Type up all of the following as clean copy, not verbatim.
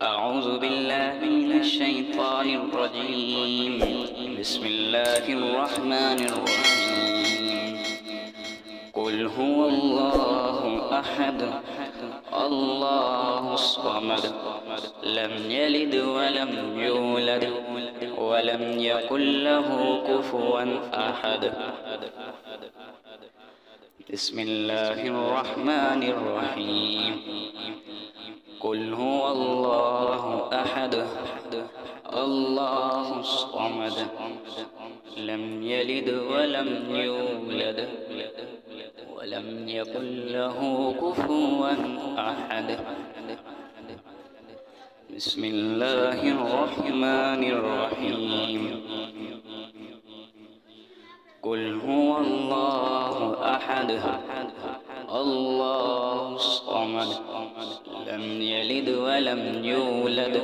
أعوذ بالله من الشيطان الرجيم. بسم الله الرحمن الرحيم. قل هو الله أحد الله الصمد لم يلد ولم يولد ولم يكن له كفوا أحد. بسم الله الرحمن الرحيم. قل هو الله أحد الله الصمد لم يلد ولم يولد ولم يكن له كفوا أحد. بسم الله الرحمن الرحيم. قل هو الله أحد الله الصمد لم يلد ولم يولد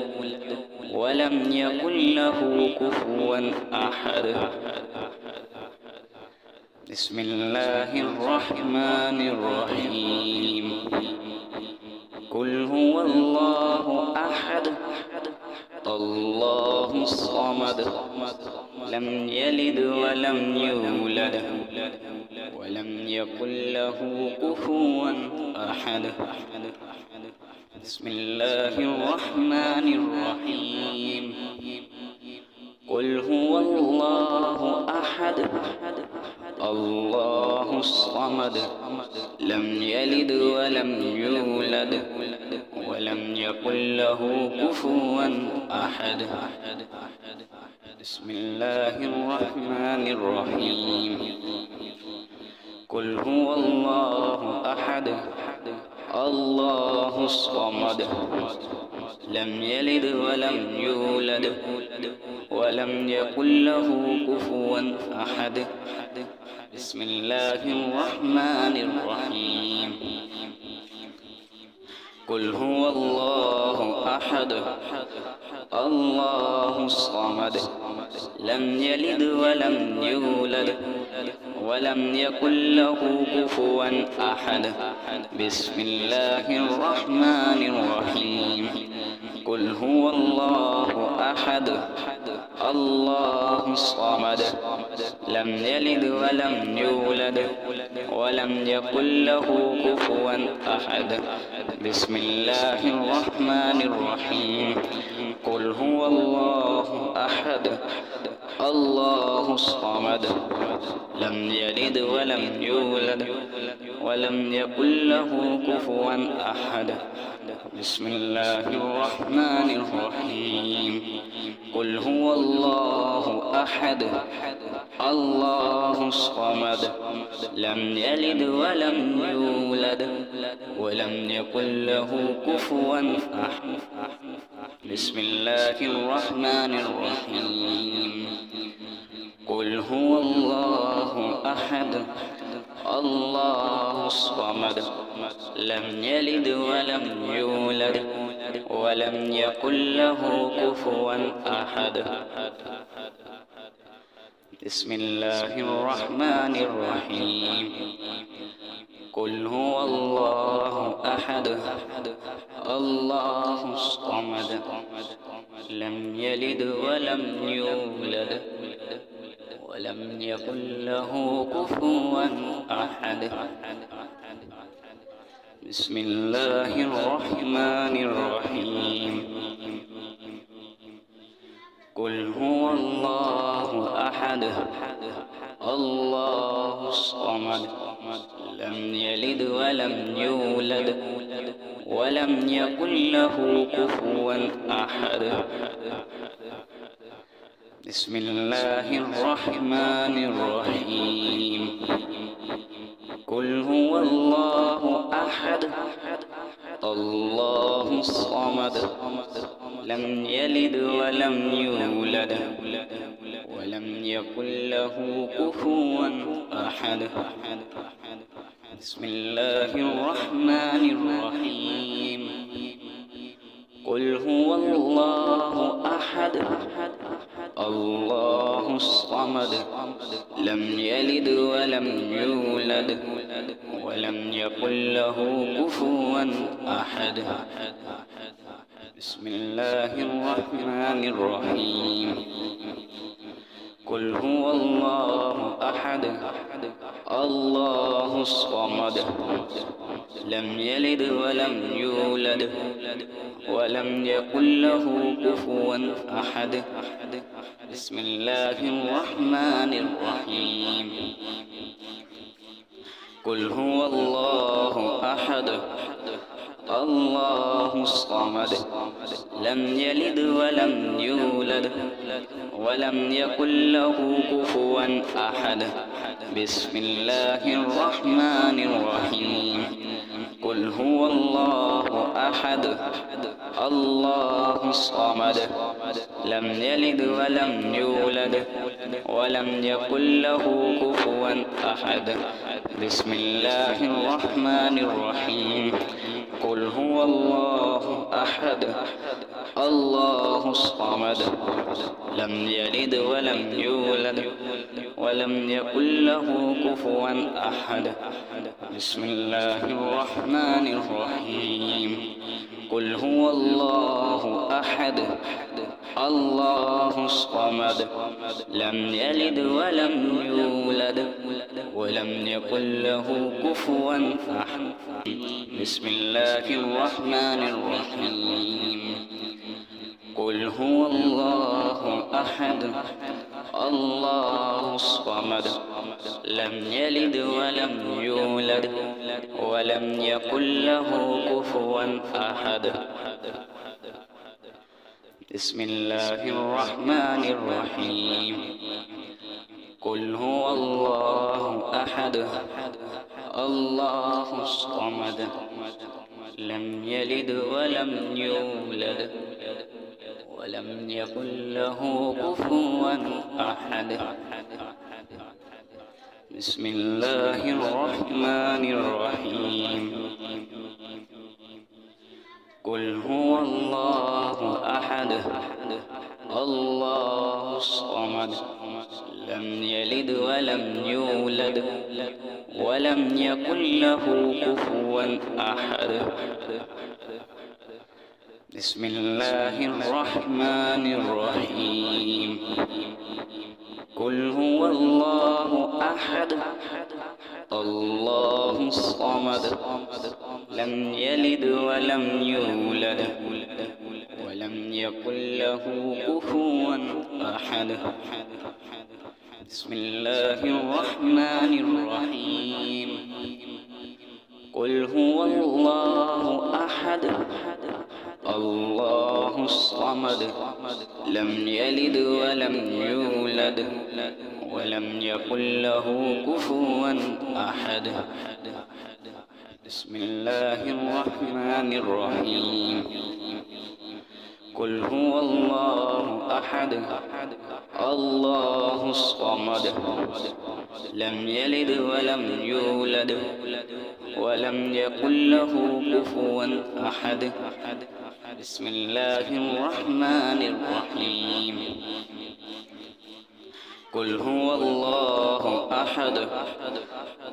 ولم يكن له كفوا أحد. بسم الله الرحمن الرحيم. قل هو الله أحد الله الصمد لم يلد ولم يولد ولم يكن له كفوا أحد. بسم الله الرحمن الرحيم. قل هو الله أحد الله الصمد لم يلد ولم يولد ولم يكن له كفوا أحد. بسم الله الرحمن الرحيم. قل هو الله أحد الله الصمد لم يلد ولم يولد ولم يكن له كفوا أحد. بسم الله الرحمن الرحيم. قل هو الله أحد الله الصمد لم يلد ولم يولد ولم يكن له كفوا أحد. بسم الله الرحمن الرحيم. قل هو الله أحد الله الصمد لم يلد ولم يولد ولم يكن له كفوا أحد. بسم الله الرحمن الرحيم. قل هو الله أحد الله الصمد لم يلد ولم يولد ولم يكن له كفوا أحد. بسم الله الرحمن الرحيم. قل هو الله أحد الله الصمد لم يلد ولم يولد ولم يكن له كفوا أحد. بسم الله الرحمن الرحيم. قل هو الله أحد الله الصمد لم يلد ولم يولد ولم يكن له كفوا أحد. بسم الله الرحمن الرحيم. قل هو الله أحد الله الصمد لم يلد ولم يولد ولم يكن له كفوا أحد. بسم الله الرحمن الرحيم. قل هو الله أحد الله الصمد لم يلد ولم يولد ولم يكن له كفوا أحد. بسم الله الرحمن الرحيم. قل هو الله أحد الله الصمد لم يلد ولم يولد ولم يكن له كفوا أحد. بسم الله الرحمن الرحيم. قل هو الله أحد الله الصمد لم يلد ولم يولد ولم يكن له كفوا أحد. بسم الله الرحمن الرحيم قل هو الله أحد الله الصمد لم يلد ولم يولد ولم يكن له كفوا أحد بسم الله الرحمن الرحيم قل هو الله أحد الله الصمد لم يلد ولم يولد ولم يكن له كفوا أحد بسم الله الرحمن الرحيم قل هو الله أحد الله الصمد لم يلد ولم يولد ولم يكن له كفوا أحد بسم الله الرحمن الرحيم قل هو الله أحد الله الصمد لم يلد ولم يولد ولم يكن له كفوا أحد بسم الله الرحمن الرحيم قل هو الله أحد الله الصمد لم يلد ولم يولد ولم يكن له كفوا أحد بسم الله الرحمن الرحيم قل هو الله أحد الله الصمد لم يلد ولم يولد ولم يكن له كفوا أحد بسم الله الرحمن الرحيم قل هو الله أحد الله الصمد لم يلد ولم يولد ولم يكن له كفوا أحد بسم الله الرحمن الرحيم قل هو الله أحد الله الصمد لم يلد ولم يولد ولم يكن له كفوا أحد بسم الله الرحمن الرحيم قل هو الله أحد الله الصمد لم يلد ولم يولد ولم يكن له كفوا أحد بسم الله الرحمن الرحيم قل هو الله أحد الله الصمد لم يلد ولم يولد ولم يكن له كفوا أحد بسم الله الرحمن الرحيم قل هو الله أحد الله الصمد لم يلد ولم يولد ولم يكن له كفوا أحد بسم الله الرحمن الرحيم قل هو الله أحد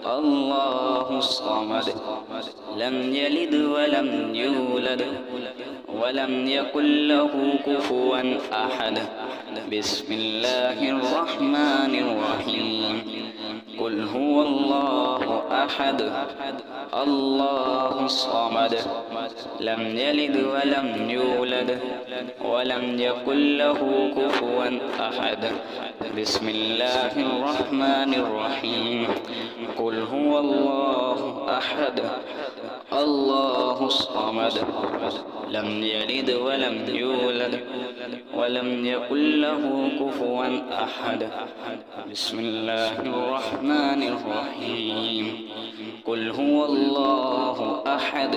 الله الصمد لم يلد ولم يولد ولم يكن له كفوا أحد بسم الله الرحمن الرحيم قل هو الله أحد الله الصمد لم يلد ولم يولد ولم يكن له كفوا أحد بسم الله الرحمن الرحيم قل هو الله أحد الله الصمد لم يلد ولم يولد ولم يكن له كفوا أحد بسم الله الرحمن الرحيم قل هو الله أحد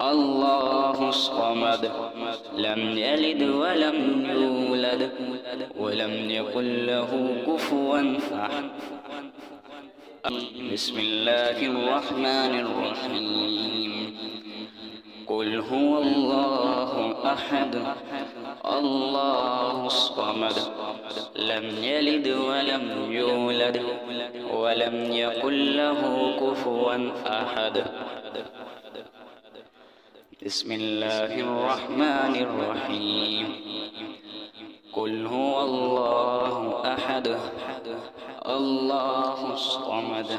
الله الصمد لم يلد ولم يولد ولم يكن له كفوا أحد بسم الله الرحمن الرحيم قل هو الله أحد الله الصمد لم يلد ولم يولد ولم يكن له كفوا أحد بسم الله الرحمن الرحيم قل هو الله أحد الله الصمد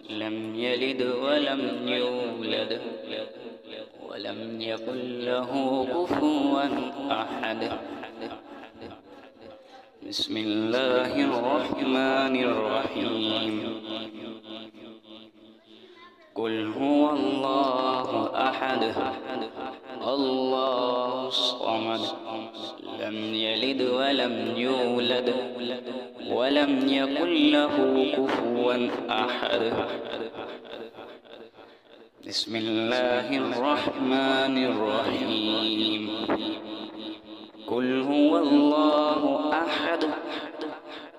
لم يلد ولم يولد ولم يكن له كفوا أحد بسم الله الرحمن الرحيم قل هو الله أحد الله الصمد لم يلد ولم يولد ولم يكن له كفوا أحد بسم الله الرحمن الرحيم قل هو الله أحد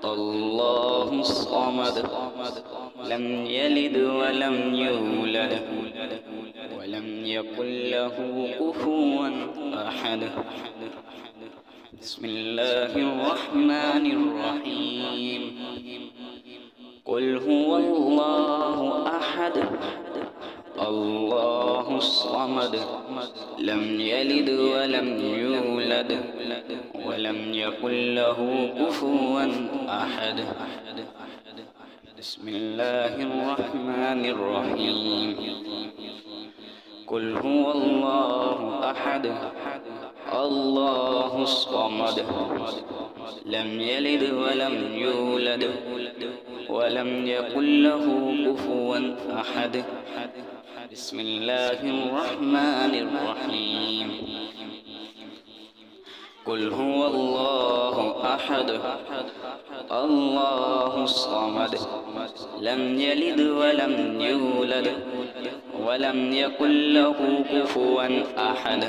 الله الصمد لم يلد ولم يولد ولم يكن له كفوا أحد بسم الله الرحمن الرحيم قل هو الله أحد الله الصمد لم يلد ولم يولد ولم يكن له كفوا أحد بسم الله الرحمن الرحيم قل هو الله أحد الله الصمد لم يلد ولم يولد ولم يكن له كفوا أحد بسم الله الرحمن الرحيم قل هو الله أحد الله الصمد لم يلد ولم يولد ولم يكن له كفوا أحد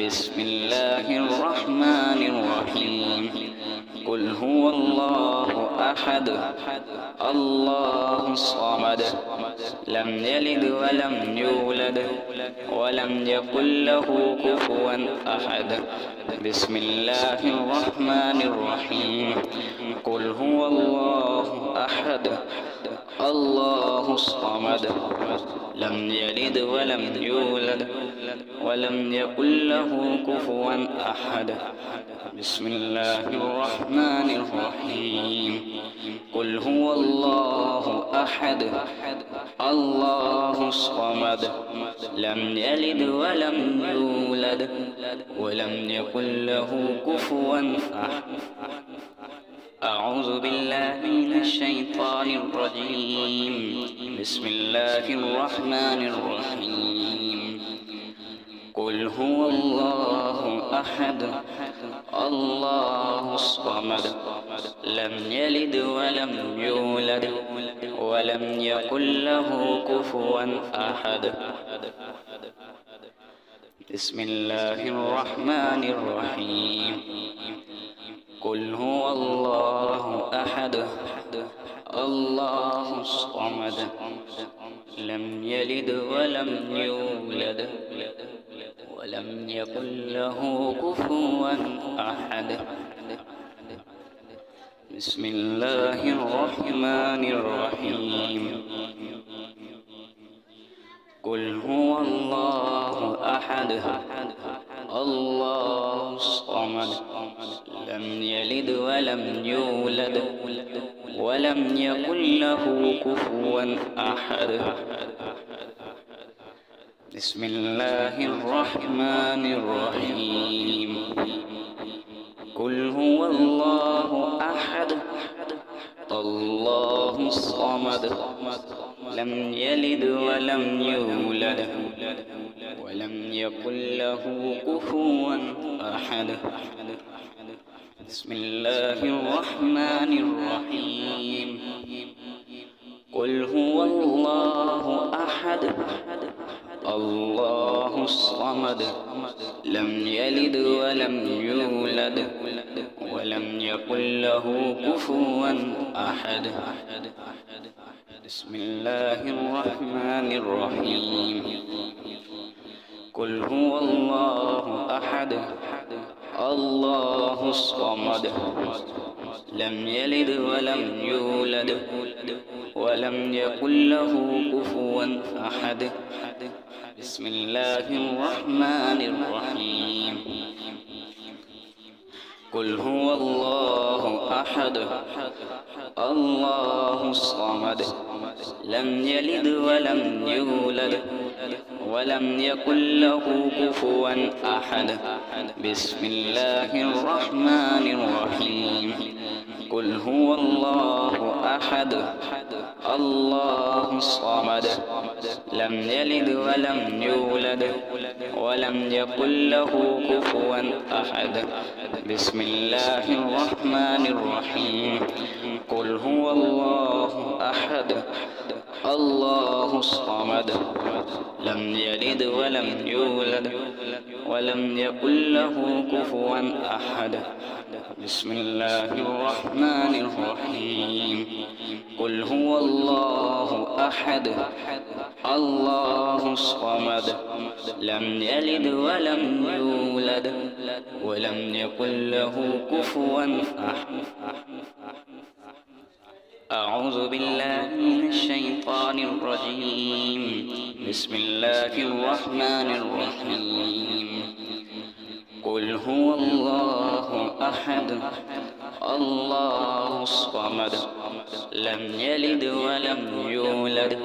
بسم الله الرحمن الرحيم قل هو الله أحد الله الصمد لم يلد ولم يولد ولم يكن له كفوا أحد بسم الله الرحمن الرحيم قل هو الله أحد الله الصمد لم يلد ولم يولد ولم يكن له كفوا أحد بسم الله الرحمن الرحيم قل هو الله أحد الله الصمد لم يلد ولم يولد ولم يكن له كفوا أحد أعوذ بالله من الشيطان الرجيم بسم الله الرحمن الرحيم قل هو الله أحد الله الصمد لم يلد ولم يولد ولم يكن له كفوا أحد بسم الله الرحمن الرحيم قل هو الله أحد الله الصمد لم يلد ولم يولد ولم يكن له كفوا أحد بسم الله الرحمن الرحيم قل هو الله أحد الله الصمد لم يلد ولم يولد ولم يكن له كفوا أحد بسم الله الرحمن الرحيم قل هو الله أحد الله الصمد لم يلد ولم يولد ولم يكن له كفوا أحد بسم الله الرحمن الرحيم قل هو الله أحد الله الصمد لم يلد ولم يولد ولم يكن له كفوا أحد بسم الله الرحمن الرحيم قل هو الله أحد الله الصمد لم يلد ولم يولد ولم يكن له كفوا أحد بسم بسم الله الرحمن الرحيم قل هو الله أحد الله الصمد لم يلد ولم يولد ولم يكن له كفوا أحد بسم الله الرحمن الرحيم قل هو الله أحد الله الصمد لم يلد ولم يولد ولم يكن له كفوا أحد بسم الله الرحمن الرحيم قل هو الله أحد الله الصمد لم يلد ولم يولد ولم يكن له كفوا أحد بسم الله الرحمن الرحيم قل هو الله أحد الله الصمد لم يلد ولم يولد ولم يكن له كفوا أحد أعوذ بالله من الشيطان الرجيم بسم الله الرحمن الرحيم قل هو الله أحد الله الصمد لم يلد ولم يولد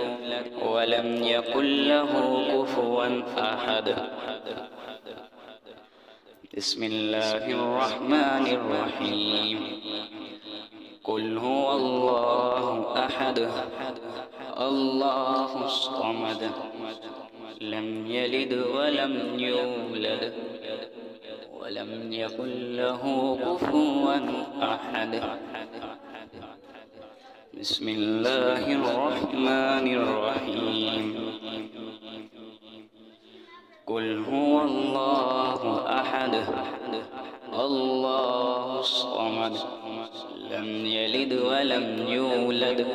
ولم يكن له كفوا أحد بسم الله الرحمن الرحيم قل هو الله أحد الله الصمد لم يلد ولم يولد ولم يكن له كفوا أحد بسم الله الرحمن الرحيم قل هو الله أحد الله الصمد لم يلد ولم يولد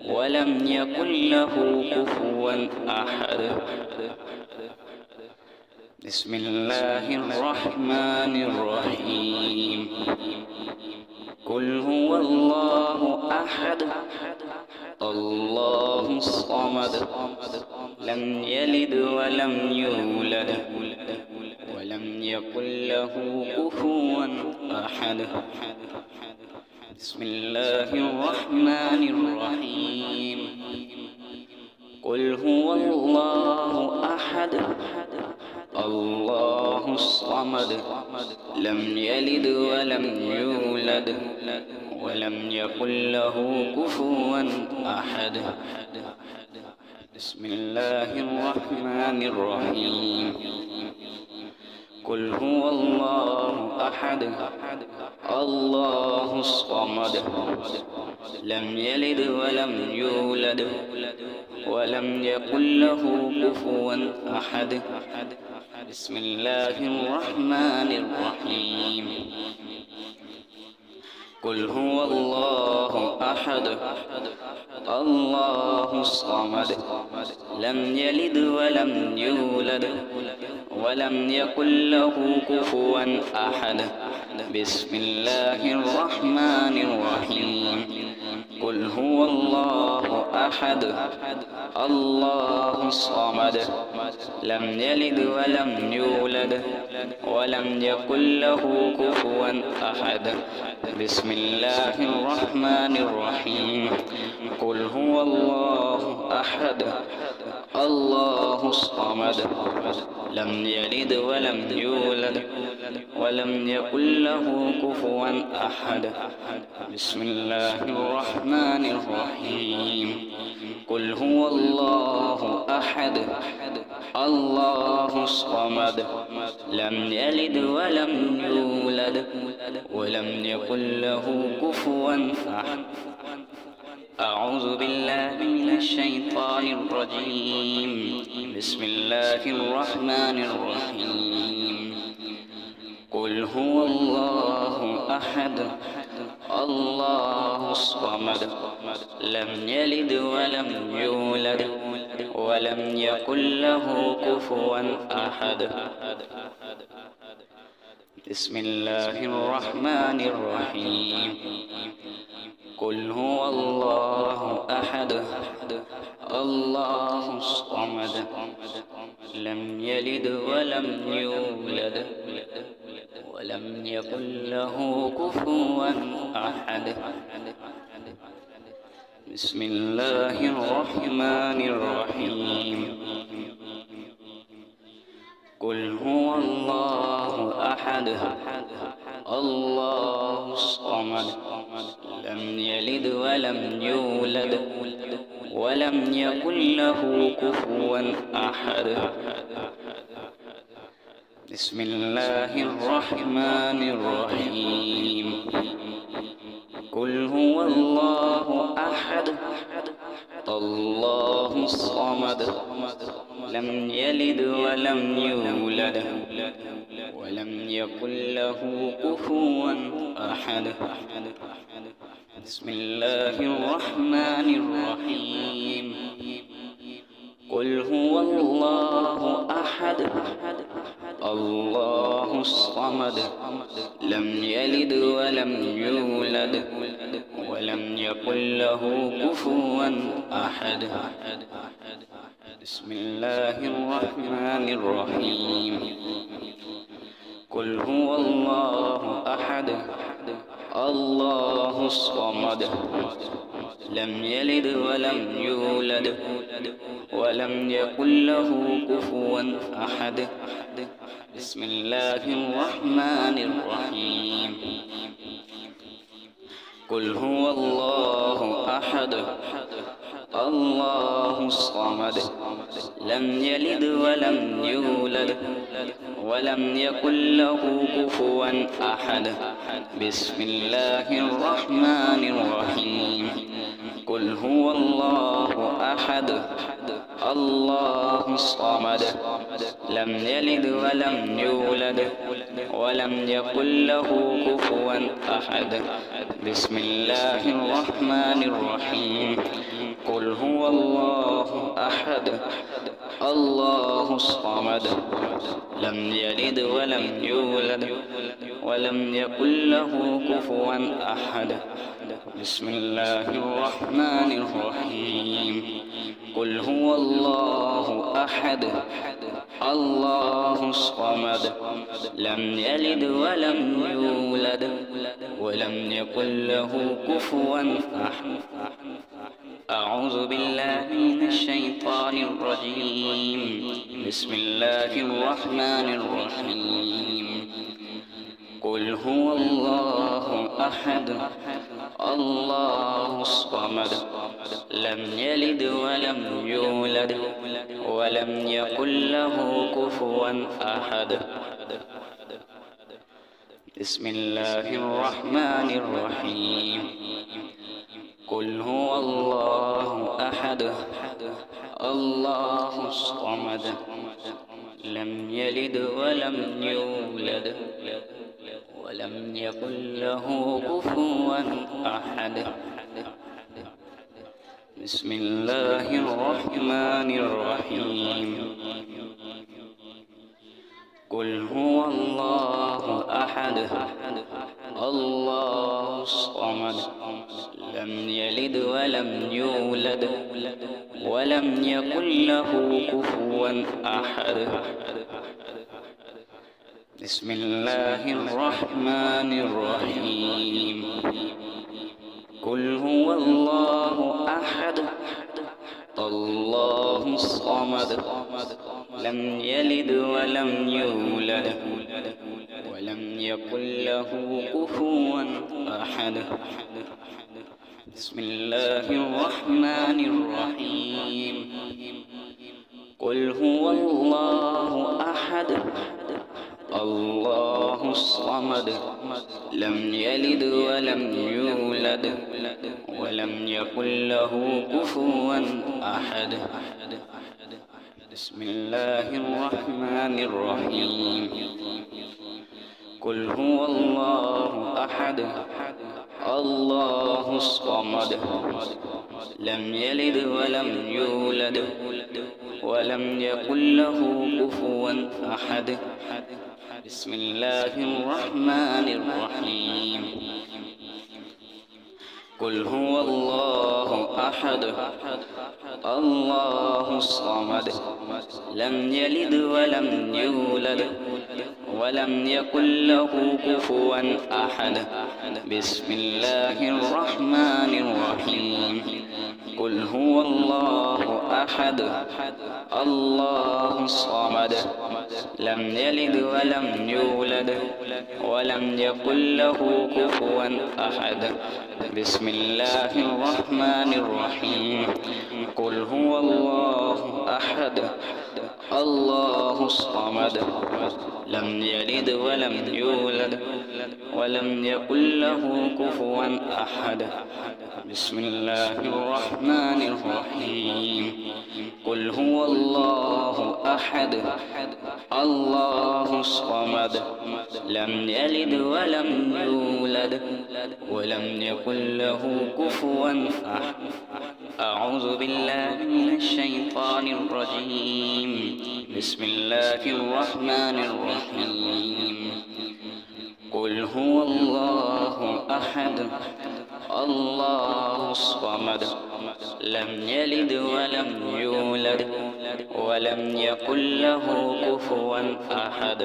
ولم يكن له كفوا أحد بسم الله الرحمن الرحيم قل هو الله أحد الله الصمد لم يلد ولم يولد ولم يكن له كفوا أحد بسم الله الرحمن الرحيم قل هو الله أحد الله الصمد لم يلد ولم يولد ولم يكن له كفوا أحد بسم الله الرحمن الرحيم قل هو الله أحد الله الصمد لم يلد ولم يولد ولم يكن له كفوا أحد بسم الله الرحمن الرحيم قل هو الله أحد الله الصمد لم يلد ولم يولد ولم يكن له كفوا أحد بسم الله الرحمن الرحيم قل هو الله أحد الله الصمد لم يلد ولم يولد ولم يكن له كفوا أحد بسم الله الرحمن الرحيم قل هو الله أحد الله الصمد لم يلد ولم يولد ولم يكن له كفوا أحد بسم الله الرحمن الرحيم قل هو الله أحد الله الصمد لم يلد ولم يولد ولم يكن له كفوا أحد أعوذ بالله من الشيطان الرجيم بسم الله الرحمن الرحيم قل هو الله أحد الله الصمد لم يلد ولم يولد ولم يكن له كفوا أحد بسم الله الرحمن الرحيم قل هو الله أحد الله الصمد لم يلد ولم يولد ولم يكن له كفوا أحد بسم الله الرحمن الرحيم قل هو الله أحد الله الصمد لم يلد ولم يولد ولم يكن له كفوا أحد بسم الله الرحمن الرحيم قل هو الله أحد الله الصمد لم يلد ولم يولد ولم يكن له كفوا أحد بسم الله الرحمن الرحيم قل هو الله أحد الله الصمد لم يلد ولم يولد ولم يكن له كفوا أحد بسم الله الرحمن الرحيم قل هو الله أحد الله الصمد لم يلد ولم يولد ولم يكن له كفوا أحد بسم الله الرحمن الرحيم قل هو الله أحد الله الصمد لم يلد ولم يولد ولم يكن له كفوا أحد بسم الله الرحمن الرحيم قل هو الله أحد الله الصمد لم يلد ولم يولد ولم يكن له كفوا أحد بسم الله الرحمن الرحيم قل هو الله أحد الله الصمد لم يلد ولم يولد ولم يكن له كفوا أحد بسم الله الرحمن الرحيم قل هو الله أحد الله الصمد لم يلد ولم يولد ولم يكن له كفوا أحد أعوذ بالله من الشيطان الرجيم بسم الله الرحمن الرحيم قل هو الله أحد الله الصمد لم يلد ولم يولد ولم يكن له كفوا أحد بسم الله الرحمن الرحيم قل هو الله أحد الله الصمد لم يلد ولم يولد ولم يكن له كفوا أحد بسم الله الرحمن الرحيم قل هو الله أحد الله الصمد لم يلد ولم يولد ولم يكن له كفوا أحد بسم الله الرحمن الرحيم قل هو الله أحد الله الصمد لم يلد ولم يولد ولم يكن له كفوا أحد بسم الله الرحمن الرحيم قل هو الله أحد الله الصمد لم يلد ولم يولد ولم يكن له كفوا أحد بسم الله الرحمن الرحيم قل هو الله أحد الله الصمد لم يلد ولم يولد ولم يكن له كفوا أحد بسم الله الرحمن الرحيم قل هو الله أحد الله الصمد لم يلد ولم يولد ولم يكن له كفوا أحد. بسم الله الرحمن الرحيم. قل هو الله أحد الله الصمد لم يلد ولم يولد ولم يكن له كفوا أحد. بسم الله الرحمن الرحيم. قل هو الله أحد الله الصمد لم يلد ولم يولد ولم يكن له كفوا أحد. بسم الله الرحمن الرحيم. قل هو الله أحد الله الصمد لم يلد ولم يولد ولم يكن له كفوا أحد. أعوذ بالله من الشيطان الرجيم. بسم الله الرحمن الرحيم. قل هو الله أحد الله الصمد لم يلد ولم يولد ولم يكن له كفوا أحد.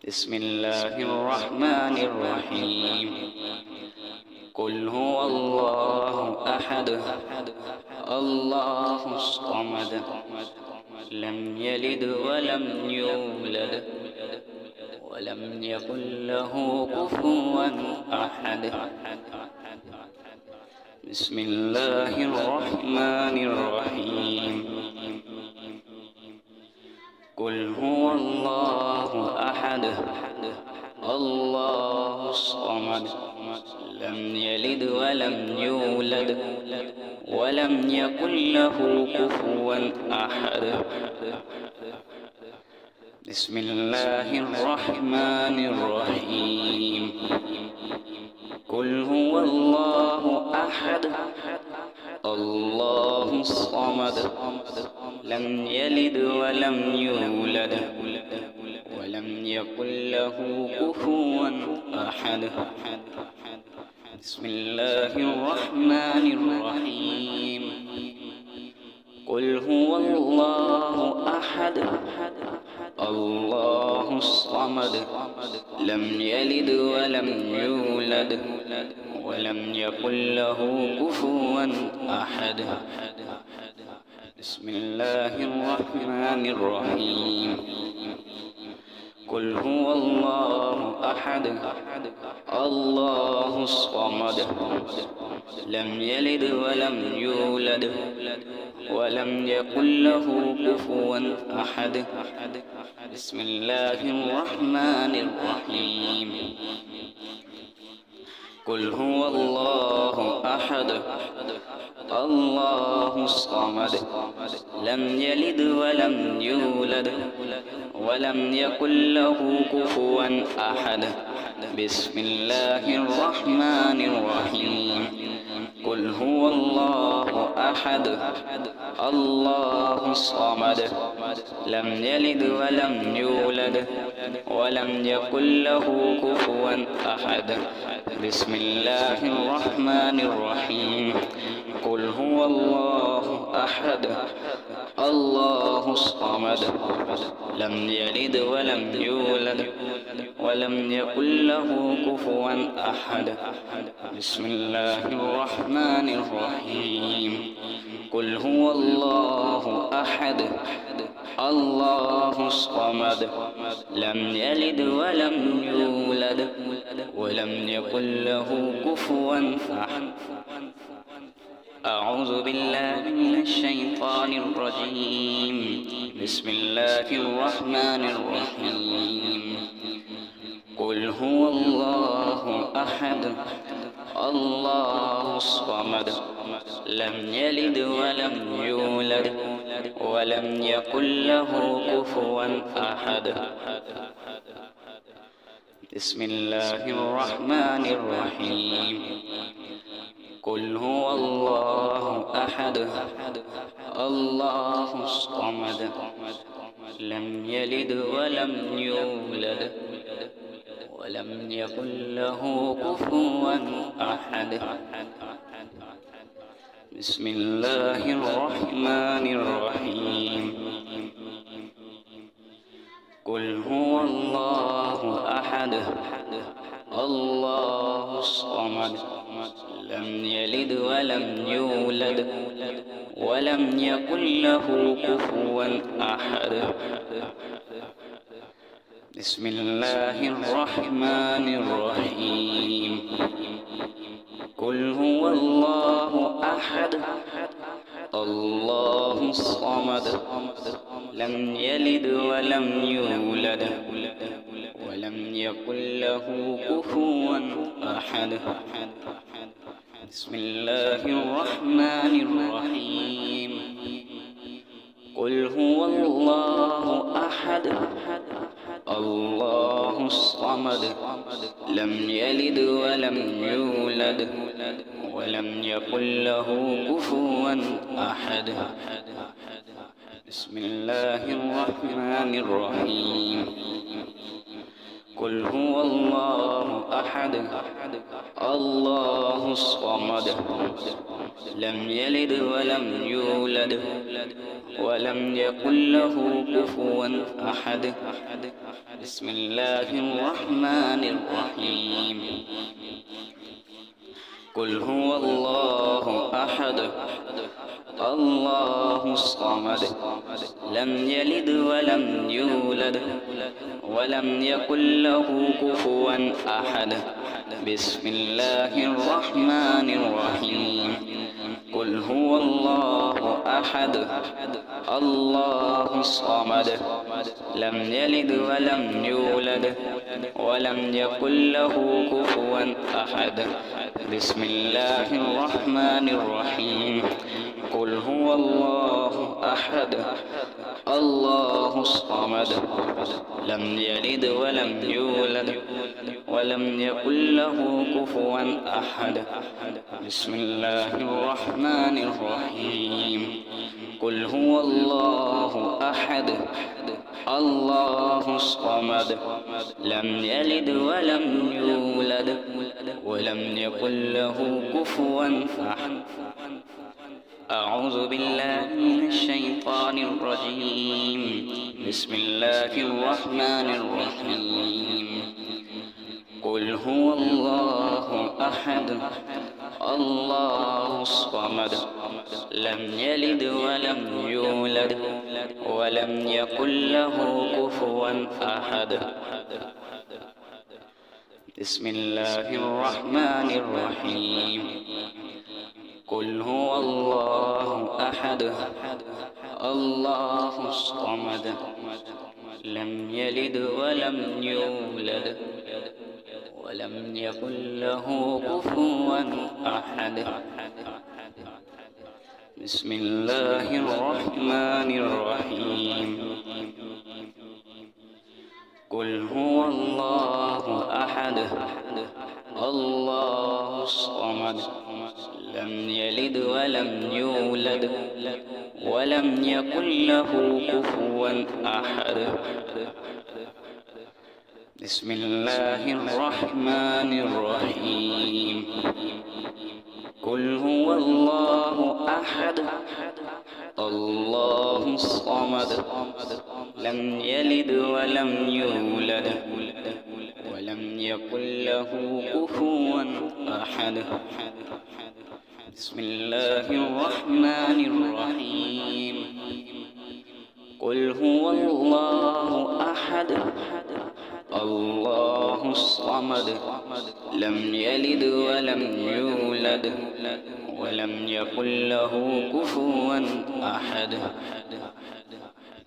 بسم الله الرحمن الرحيم. قل هو الله أحد الله الصمد لم يلد ولم يولد ولم يكن له كفوا أحد. بسم الله الرحمن الرحيم. قل هو الله أحد الله الصمد لم يلد ولم يولد ولم يكن له كفوا أحد. بسم الله الرحمن الرحيم. قل هو الله أحد الله الصمد لم يلد ولم يولد ولم يكن له كفوا أحد. بسم الله الرحمن الرحيم. قل هو الله أحد الله الصمد لم يلد ولم يولد ولم يكن له كفوا أحد. بسم الله الرحمن الرحيم. قل هو الله أحد الله الصمد لم يلد ولم يولد ولم يكن له كفوا أحد. بسم الله الرحمن الرحيم. قل هو الله أحد الله الصمد لم يلد ولم يولد ولم يكن له كفوا أحد. بسم الله الرحمن الرحيم. قل هو الله أحد الله الصمد لم يلد ولم يولد ولم يكن له كفوا أحد. بسم الله الرحمن الرحيم. قل هو الله أحد الله الصمد لم يلد ولم يولد ولم يكن له كفوا أحد. بسم الله الرحمن الرحيم. قل هو الله أحد الله الصمد لم يلد ولم يولد ولم يكن له كفوا أحد. أعوذ بالله من الشيطان الرجيم. بسم الله الرحمن الرحيم. قل هو الله أحد الله الصمد لم يلد ولم يولد ولم يكن له كفوا أحد. بسم الله الرحمن الرحيم. قل هو الله أحد الله الصمد لم يلد ولم يولد ولم يكن له كفوا أحد. بسم الله الرحمن الرحيم قل هو الله أحد الله الصمد لم يلد ولم يولد ولم يكن له كفوا أحد بسم الله الرحمن الرحيم قل هو الله أحد الله الصمد لم يلد ولم يولد ولم يكن له كفوا أحد بسم الله الرحمن الرحيم قل هو الله أحد الله الصمد لم يلد ولم يولد ولم يكن له كفوا أحد بسم الله الرحمن الرحيم قل هو الله أحد الله الصمد لم يلد ولم يولد ولم يكن له كفوا أحد بسم الله الرحمن الرحيم قل هو الله أحد الله الصمد لم يلد ولم يولد ولم يكن له كفوا أحد بسم الله الرحمن الرحيم قل هو الله أحد الله الصمد لم يلد ولم يولد ولم يكن له كفوا أحد بسم الله الرحمن الرحيم قل هو الله أحد الله الصمد لم يلد ولم يولد ولم يكن له كفوا أحد بسم الله الرحمن الرحيم قل هو الله أحد الله الصمد لم يلد ولم يولد ولم يكن له كفوا أحد أعوذ بالله من الشيطان الرجيم بسم الله الرحمن الرحيم قل هو الله أحد الله الصمد لم يلد ولم يولد ولم يكن له كفوا أحد بسم الله الرحمن الرحيم قل هو الله أحد الله الصمد لم يلد ولم يولد ولم يكن له كفوا أحد بسم الله الرحمن الرحيم قل هو الله أحد الله الصمد لم يلد ولم يولد ولم يكن له كفوا أحد بسم الله الرحمن الرحيم قل هو الله أحد الله الصمد لم يلد ولم يولد ولم يكن له كفوا أحد بسم الله الرحمن الرحيم قل هو الله أحد الله الصمد لم يلد ولم يولد ولم يكن له كفوا أحد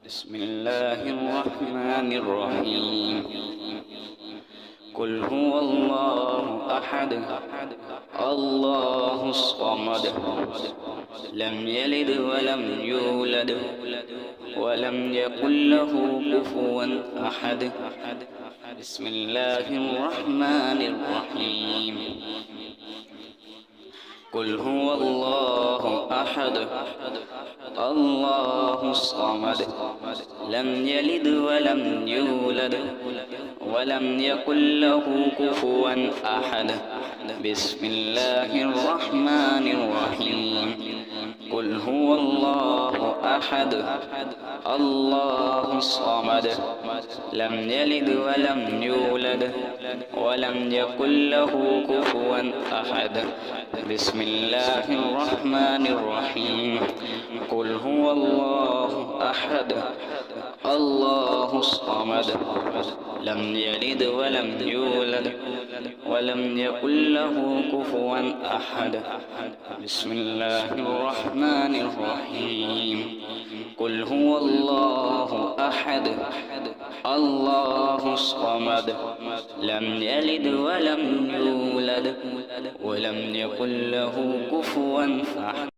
بسم الله الرحمن الرحيم قل هو الله أحد الله الصمد لم يلد ولم يولد ولم يكن له كفوا أحد بسم الله الرحمن الرحيم قل هو الله أحد الله الصمد لم يلد ولم يولد ولم يكن له كفوا أحد بسم الله الرحمن الرحيم قل هو الله أحد الله الصمد لم يلد ولم يولد ولم يكن له كفوا أحد بسم الله الرحمن الرحيم قل هو الله أحد الله الصمد لم يلد ولم يولد ولم يكن له كفوا أحد بسم الله الرحمن الرحيم قل هو الله أحد الله الصمد لم يلد ولم يولد ولم يكن له كفوا أحد